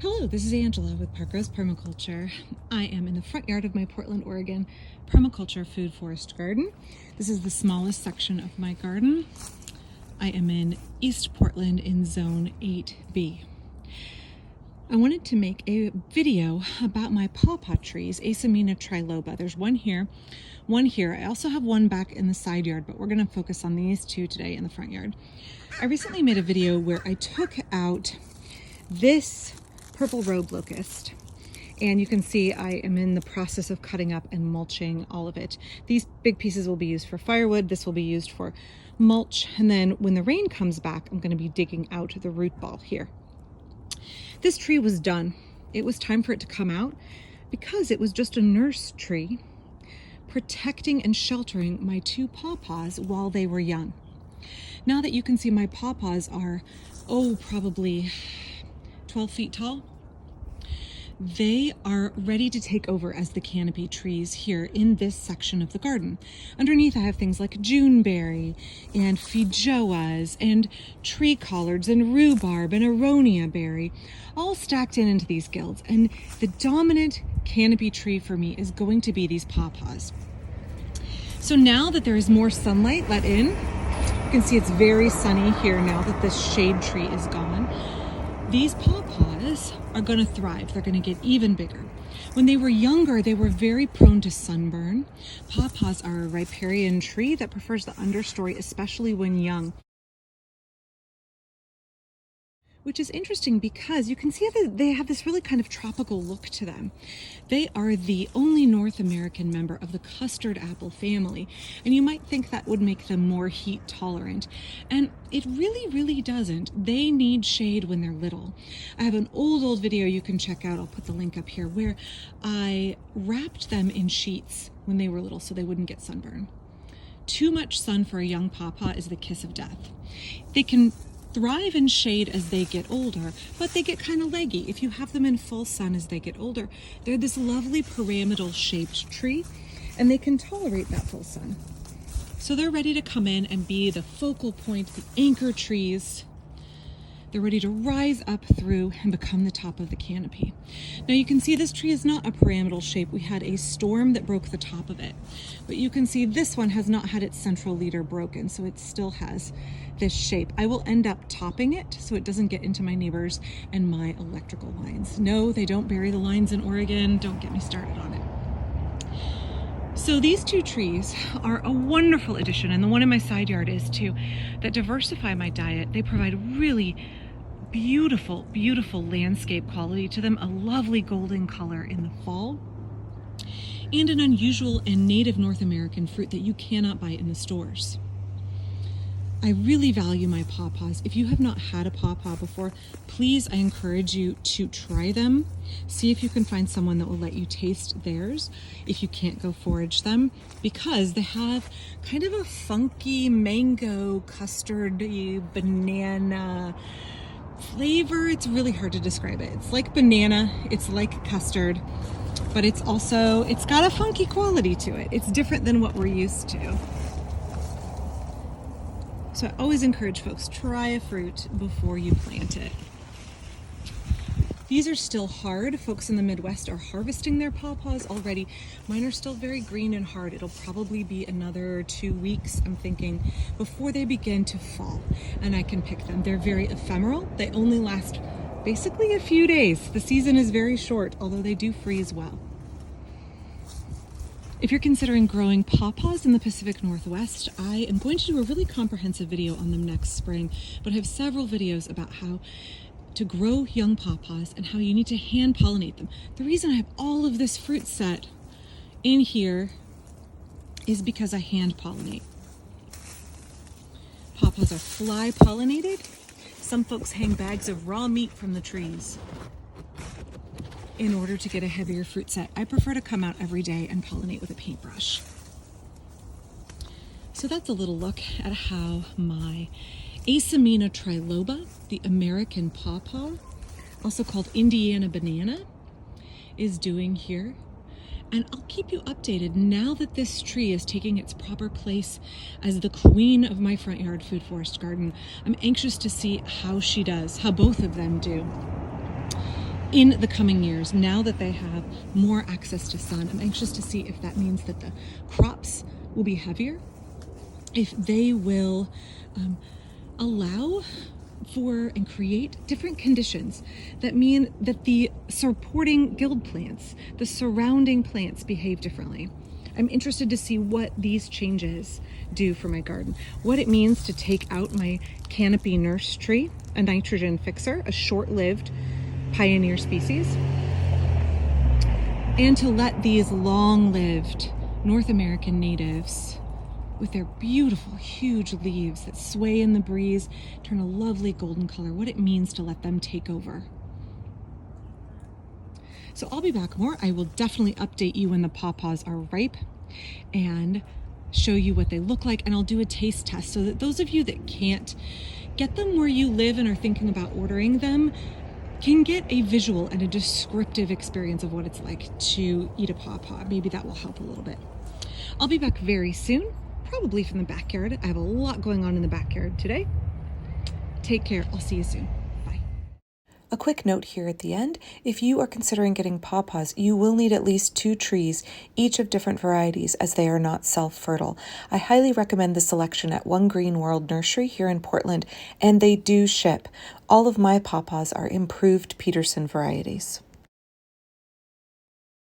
Hello, this is Angela with Park's Permaculture. I am in the front yard of my Portland, Oregon permaculture food forest garden. This is the smallest section of my garden. I am in East Portland in Zone 8B. I wanted to make a video about my pawpaw trees, Asimina triloba. There's one here, one here. I also have one back in the side yard, but we're going to focus on these two today in the front yard. I recently made a video where I took out this purple robe locust, and you can see I am in the process of cutting up and mulching all of it. These big pieces will be used for firewood, this will be used for mulch, and then when the rain comes back, I'm going to be digging out the root ball here. This tree was done. It was time for it to come out because it was just a nurse tree protecting and sheltering my two pawpaws while they were young. Now that you can see my pawpaws are, probably 12 feet tall, they are ready to take over as the canopy trees here in this section of the garden. Underneath I have things like juneberry and feijoas and tree collards and rhubarb and aronia berry, all stacked into these guilds. And the dominant canopy tree for me is going to be these pawpaws. So now that there is more sunlight let in, you can see it's very sunny here now that this shade tree is gone. These pawpaws are going to thrive. They're going to get even bigger. When they were younger, they were very prone to sunburn. Pawpaws are a riparian tree that prefers the understory, especially when young. Which is interesting because you can see that they have this really kind of tropical look to them. They are the only North American member of the custard apple family, and you might think that would make them more heat tolerant, and it really doesn't. They need shade when they're little. I have an old video you can check out, I'll put the link up here, where I wrapped them in sheets when they were little so they wouldn't get sunburn. Too much sun for a young pawpaw is the kiss of death. They can thrive in shade as they get older, but they get kind of leggy. If you have them in full sun as they get older, they're this lovely pyramidal shaped tree, and they can tolerate that full sun. So they're ready to come in and be the focal point, the anchor trees. They're ready to rise up through and become the top of the canopy. Now you can see this tree is not a pyramidal shape. We had a storm that broke the top of it, but you can see this one has not had its central leader broken, so it still has this shape. I will end up topping it so it doesn't get into my neighbors and my electrical lines. No, they don't bury the lines in Oregon. Don't get me started on it. So these two trees are a wonderful addition, and the one in my side yard is too, that diversify my diet. They provide really beautiful landscape quality to them, a lovely golden color in the fall, and an unusual and native North American fruit that you cannot buy in the stores. I really value my pawpaws. If you have not had a pawpaw before, please, I encourage you to try them. See if you can find someone that will let you taste theirs if you can't go forage them, because they have kind of a funky mango, custardy, banana flavor. It's really hard to describe it. It's like banana, it's like custard, but it's got a funky quality to it. It's different than what we're used to. So I always encourage folks, try a fruit before you plant it. These are still hard. Folks in the Midwest are harvesting their pawpaws already. Mine are still very green and hard. It'll probably be another 2 weeks, I'm thinking, before they begin to fall and I can pick them. They're very ephemeral. They only last basically a few days. The season is very short, although they do freeze well. If you're considering growing pawpaws in the Pacific Northwest, I am going to do a really comprehensive video on them next spring, but I have several videos about how to grow young pawpaws and how you need to hand pollinate them. The reason I have all of this fruit set in here is because I hand pollinate. Pawpaws are fly pollinated. Some folks hang bags of raw meat from the trees in order to get a heavier fruit set. I prefer to come out every day and pollinate with a paintbrush. So that's a little look at how my Asimina triloba, the American pawpaw, also called Indiana banana, is doing here. And I'll keep you updated now that this tree is taking its proper place as the queen of my front yard food forest garden. I'm anxious to see how she does, how both of them do. in the coming years, now that they have more access to sun. I'm anxious to see if that means that the crops will be heavier, if they will allow for and create different conditions that mean that the supporting guild plants, the surrounding plants, behave differently. I'm interested to see what these changes do for my garden, what it means to take out my canopy nurse tree, a nitrogen fixer, a short-lived pioneer species, and to let these long-lived North American natives with their beautiful, huge leaves that sway in the breeze, turn a lovely golden color, what it means to let them take over. So I'll be back more. I will definitely update you when the pawpaws are ripe and show you what they look like, and I'll do a taste test so that those of you that can't get them where you live and are thinking about ordering them can get a visual and a descriptive experience of what it's like to eat a pawpaw. Maybe that will help a little bit. I'll be back very soon, probably from the backyard. I have a lot going on in the backyard today. Take care. I'll see you soon. Bye. A quick note here at the end, if you are considering getting pawpaws, you will need at least 2 trees, each of different varieties, as they are not self-fertile. I highly recommend the selection at One Green World Nursery here in Portland, and they do ship. All of my pawpaws are improved Peterson varieties.